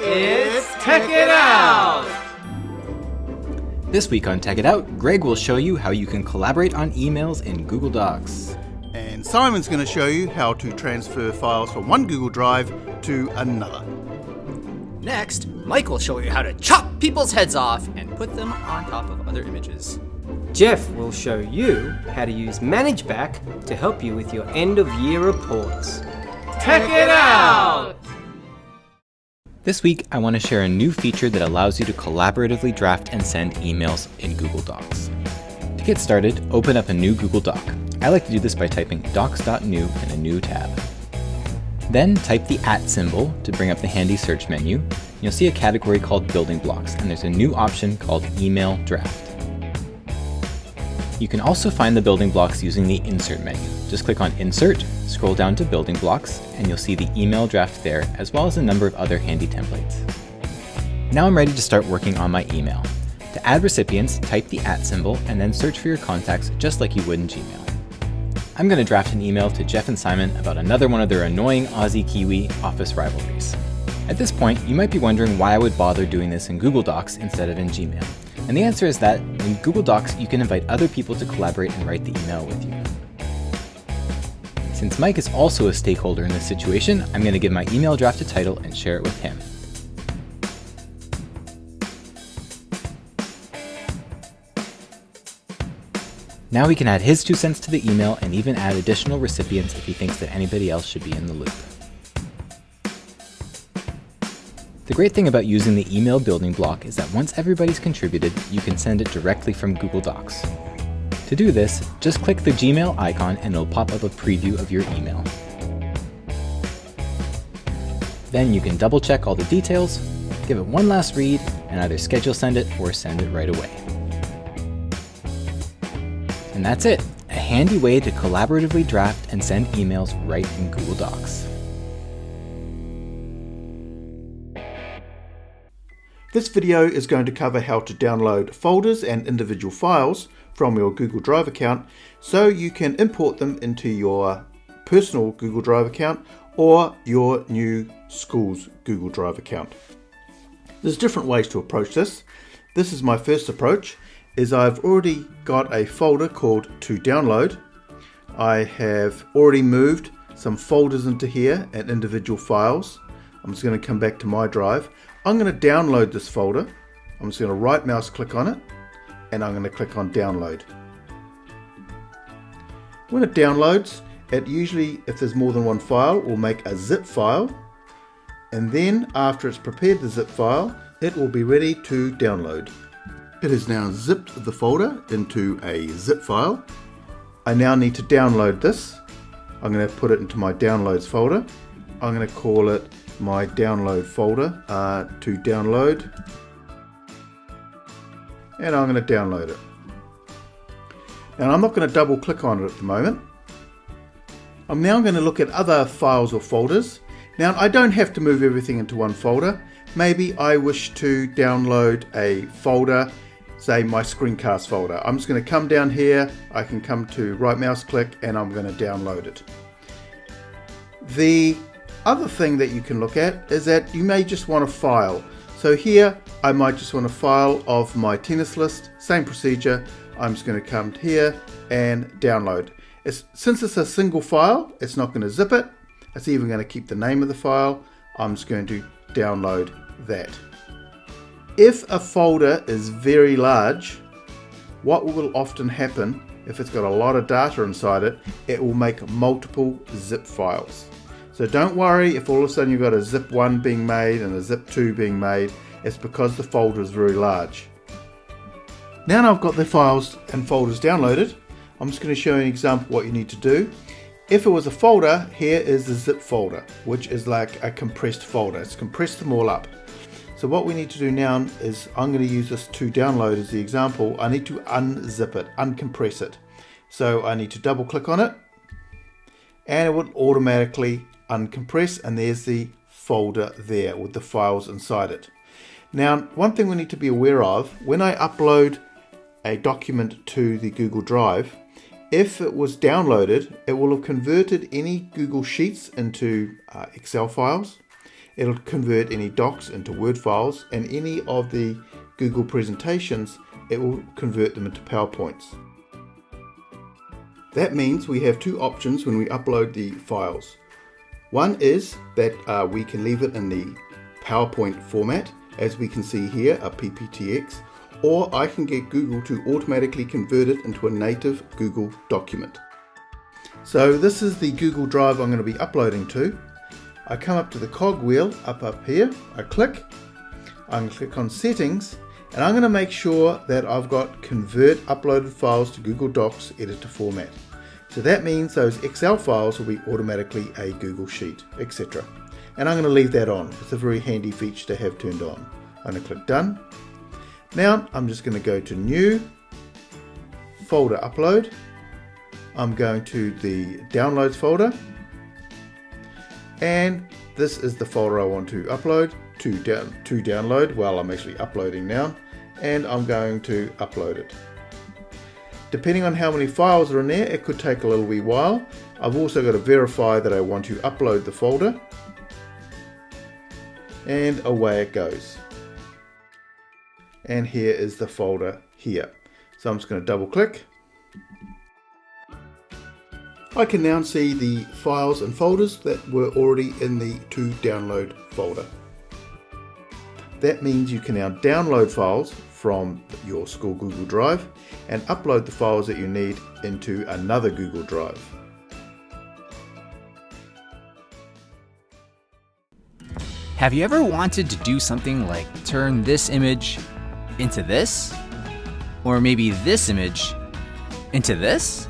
It's Tech It Out! This week on Tech It Out, Greg will show you how you can collaborate on emails in Google Docs. And Simon's going to show you how to transfer files from one Google Drive to another. Next, Mike will show you how to chop people's heads off and put them on top of other images. Geoff will show you how to use ManageBac to help you with your end-of-year reports. Tech It Out! This week, I want to share a new feature that allows you to collaboratively draft and send emails in Google Docs. To get started, open up a new Google Doc. I like to do this by typing docs.new in a new tab. Then type the @ symbol to bring up the handy search menu. You'll see a category called Building Blocks, and there's a new option called Email Draft. You can also find the building blocks using the Insert menu. Just click on Insert, scroll down to Building Blocks, and you'll see the email draft there, as well as a number of other handy templates. Now I'm ready to start working on my email. To add recipients, type the @ symbol and then search for your contacts just like you would in Gmail. I'm going to draft an email to Geoff and Simon about another one of their annoying Aussie-Kiwi office rivalries. At this point, you might be wondering why I would bother doing this in Google Docs instead of in Gmail. And the answer is that in Google Docs, you can invite other people to collaborate and write the email with you. Since Mike is also a stakeholder in this situation, I'm going to give my email draft a title and share it with him. Now he can add his 2 cents to the email and even add additional recipients if he thinks that anybody else should be in the loop. The great thing about using the email building block is that once everybody's contributed, you can send it directly from Google Docs. To do this, just click the Gmail icon and it'll pop up a preview of your email. Then you can double check all the details, give it one last read, and either schedule send it or send it right away. And that's it, a handy way to collaboratively draft and send emails right in Google Docs. This video is going to cover how to download folders and individual files from your Google Drive account so you can import them into your personal Google Drive account or your new school's Google Drive account. There's different ways to approach this. This is my first approach, is I've already got a folder called To Download. I have already moved some folders into here and individual files. I'm just going to come back to my drive. I'm going to download this folder. I'm just going to right mouse click on it and I'm going to click on download. When it downloads, it usually, if there's more than one file, will make a zip file, and then after it's prepared the zip file, it will be ready to download. It has now zipped the folder into a zip file. I now need to download this. I'm going to put it into my downloads folder. I'm going to call it my download folder to download, and I'm going to download it. Now I'm not going to double click on it at the moment. I'm now going to look at other files or folders. Now I don't have to move everything into one folder. Maybe I wish to download a folder, say my screencast folder. I'm just going to come down here, I can come to right mouse click and I'm going to download it. The other thing that you can look at is that you may just want a file. So here I might just want a file of my tennis list, same procedure. I'm just going to come here and download. Since it's a single file, it's not going to zip it. It's even going to keep the name of the file. I'm just going to download that. If a folder is very large, what will often happen if it's got a lot of data inside it, it will make multiple zip files. So don't worry if all of a sudden you've got a zip 1 being made and a zip 2 being made. It's because the folder is very large. Now I've got the files and folders downloaded, I'm just going to show you an example of what you need to do. If it was a folder, here is the zip folder, which is like a compressed folder. It's compressed them all up. So what we need to do now is, I'm going to use this to download as the example. I need to unzip it, uncompress it. So I need to double click on it and it will automatically uncompress, and there's the folder there with the files inside it. Now, one thing we need to be aware of, when I upload a document to the Google Drive, if it was downloaded, it will have converted any Google Sheets into Excel files. It'll convert any docs into Word files, and any of the Google presentations, it will convert them into PowerPoints. That means we have two options when we upload the files. One is that we can leave it in the PowerPoint format, as we can see here, a PPTX, or I can get Google to automatically convert it into a native Google document. So this is the Google Drive I'm going to be uploading to. I come up to the cogwheel up here, I'm going to click on Settings, and I'm going to make sure that I've got Convert Uploaded Files to Google Docs Editor Format. So that means those Excel files will be automatically a Google Sheet, etc. And I'm going to leave that on. It's a very handy feature to have turned on. I'm going to click Done. Now I'm just going to go to New, Folder Upload. I'm going to the Downloads folder. And this is the folder I want to upload, to download. Well, I'm actually uploading now. And I'm going to upload it. Depending on how many files are in there, it could take a little wee while. I've also got to verify that I want to upload the folder. And away it goes. And here is the folder here. So I'm just going to double click. I can now see the files and folders that were already in the to download folder. That means you can now download files from your school Google Drive and upload the files that you need into another Google Drive. Have you ever wanted to do something like turn this image into this? Or maybe this image into this?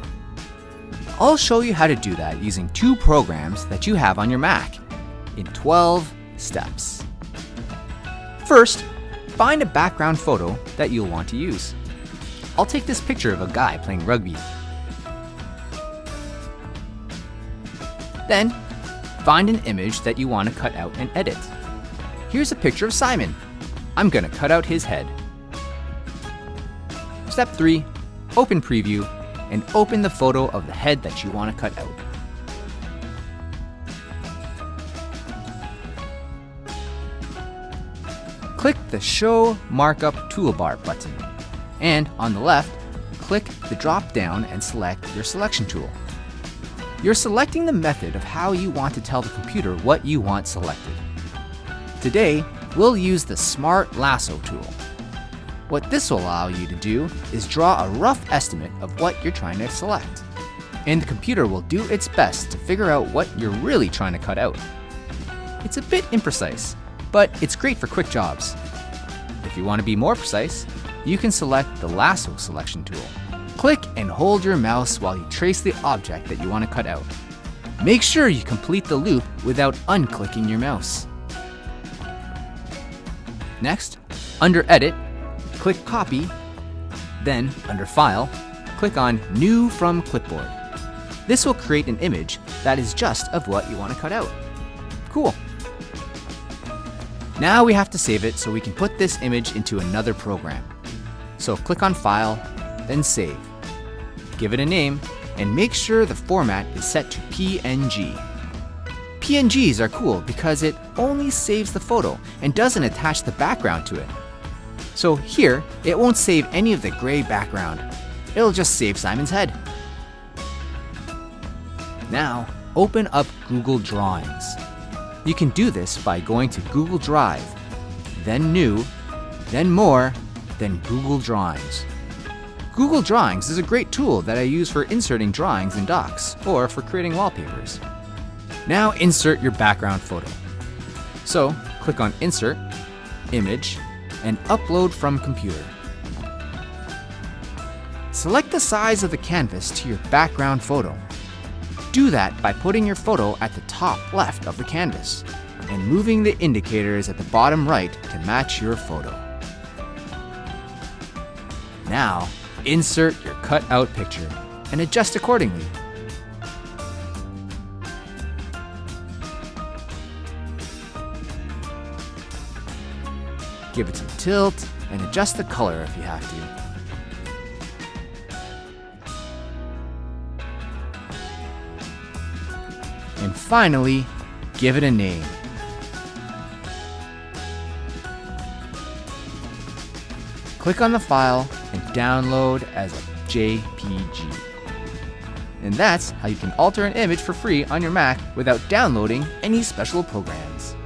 I'll show you how to do that using two programs that you have on your Mac in 12 steps. First, find a background photo that you'll want to use. I'll take this picture of a guy playing rugby. Then, find an image that you want to cut out and edit. Here's a picture of Simon. I'm going to cut out his head. Step 3, open Preview and open the photo of the head that you want to cut out. Click the Show Markup Toolbar button, and on the left, click the drop down and select your selection tool. You're selecting the method of how you want to tell the computer what you want selected. Today, we'll use the Smart Lasso tool. What this will allow you to do is draw a rough estimate of what you're trying to select, and the computer will do its best to figure out what you're really trying to cut out. It's a bit imprecise, but it's great for quick jobs. If you want to be more precise, you can select the Lasso selection tool. Click and hold your mouse while you trace the object that you want to cut out. Make sure you complete the loop without unclicking your mouse. Next, under Edit, click Copy, then under File, click on New from Clipboard. This will create an image that is just of what you want to cut out. Cool. Now we have to save it so we can put this image into another program. So click on File, then Save. Give it a name, and make sure the format is set to PNG. PNGs are cool because it only saves the photo and doesn't attach the background to it. So here, it won't save any of the gray background. It'll just save Simon's head. Now, open up Google Drawings. You can do this by going to Google Drive, then New, then More, then Google Drawings. Google Drawings is a great tool that I use for inserting drawings in docs or for creating wallpapers. Now insert your background photo. So, click on Insert, Image, and Upload from Computer. Select the size of the canvas to your background photo. Do that by putting your photo at the top left of the canvas and moving the indicators at the bottom right to match your photo. Now, insert your cut-out picture and adjust accordingly. Give it some tilt and adjust the color if you have to. And finally, give it a name. Click on the file and download as a JPG. And that's how you can alter an image for free on your Mac without downloading any special programs.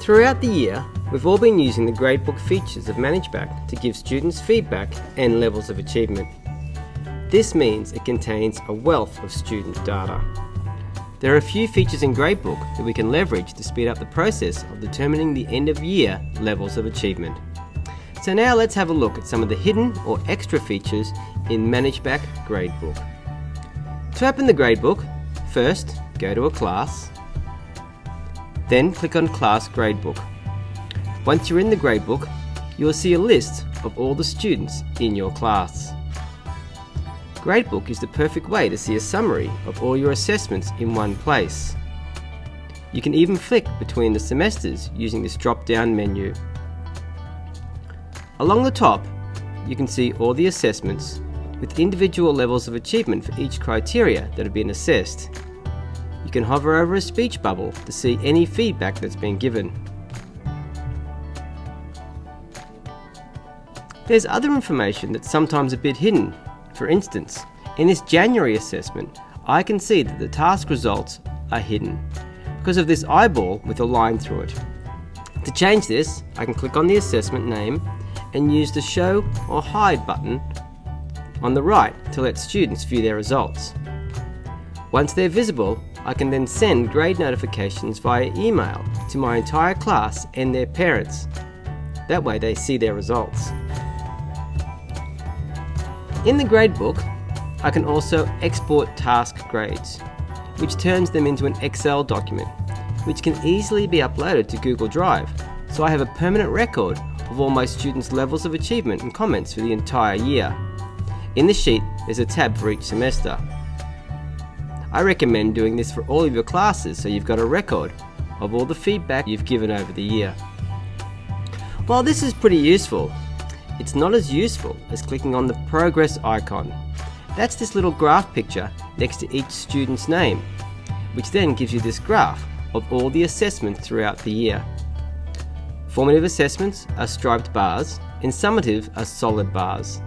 Throughout the year, we've all been using the gradebook features of ManageBac to give students feedback and levels of achievement. This means it contains a wealth of student data. There are a few features in Gradebook that we can leverage to speed up the process of determining the end of year levels of achievement. So now let's have a look at some of the hidden or extra features in ManageBac Gradebook. To open the Gradebook, first go to a class, then click on Class Gradebook. Once you're in the Gradebook, you will see a list of all the students in your class. Gradebook is the perfect way to see a summary of all your assessments in one place. You can even flick between the semesters using this drop-down menu. Along the top, you can see all the assessments with individual levels of achievement for each criteria that have been assessed. You can hover over a speech bubble to see any feedback that's been given. There's other information that's sometimes a bit hidden. For instance, in this January assessment, I can see that the task results are hidden because of this eyeball with a line through it. To change this, I can click on the assessment name and use the Show or Hide button on the right to let students view their results. Once they're visible, I can then send grade notifications via email to my entire class and their parents. That way they see their results. In the Gradebook, I can also export task grades, which turns them into an Excel document, which can easily be uploaded to Google Drive, so I have a permanent record of all my students' levels of achievement and comments for the entire year. In the sheet, there's a tab for each semester. I recommend doing this for all of your classes so you've got a record of all the feedback you've given over the year. While this is pretty useful, it's not as useful as clicking on the progress icon. That's this little graph picture next to each student's name, which then gives you this graph of all the assessments throughout the year. Formative assessments are striped bars and summative are solid bars.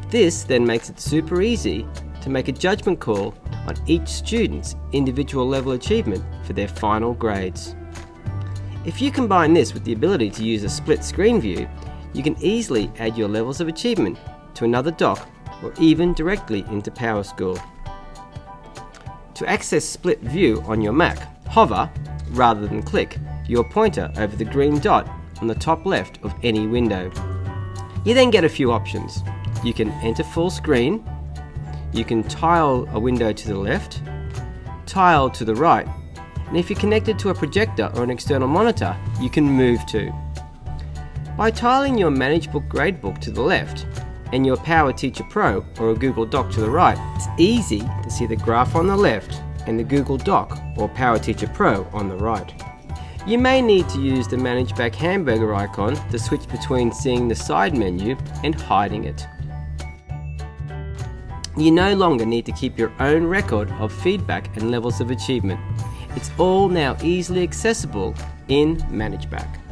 This then makes it super easy to make a judgment call on each student's individual level achievement for their final grades. If you combine this with the ability to use a split screen view, you can easily add your levels of achievement to another doc or even directly into PowerSchool. To access split view on your Mac, hover, rather than click, your pointer over the green dot on the top left of any window. You then get a few options. You can enter full screen, you can tile a window to the left, tile to the right, and if you're connected to a projector or an external monitor, you can move to. By tiling your ManageBook Gradebook to the left and your Power Teacher Pro or a Google Doc to the right, it's easy to see the graph on the left and the Google Doc or Power Teacher Pro on the right. You may need to use the ManageBac hamburger icon to switch between seeing the side menu and hiding it. You no longer need to keep your own record of feedback and levels of achievement. It's all now easily accessible in ManageBac.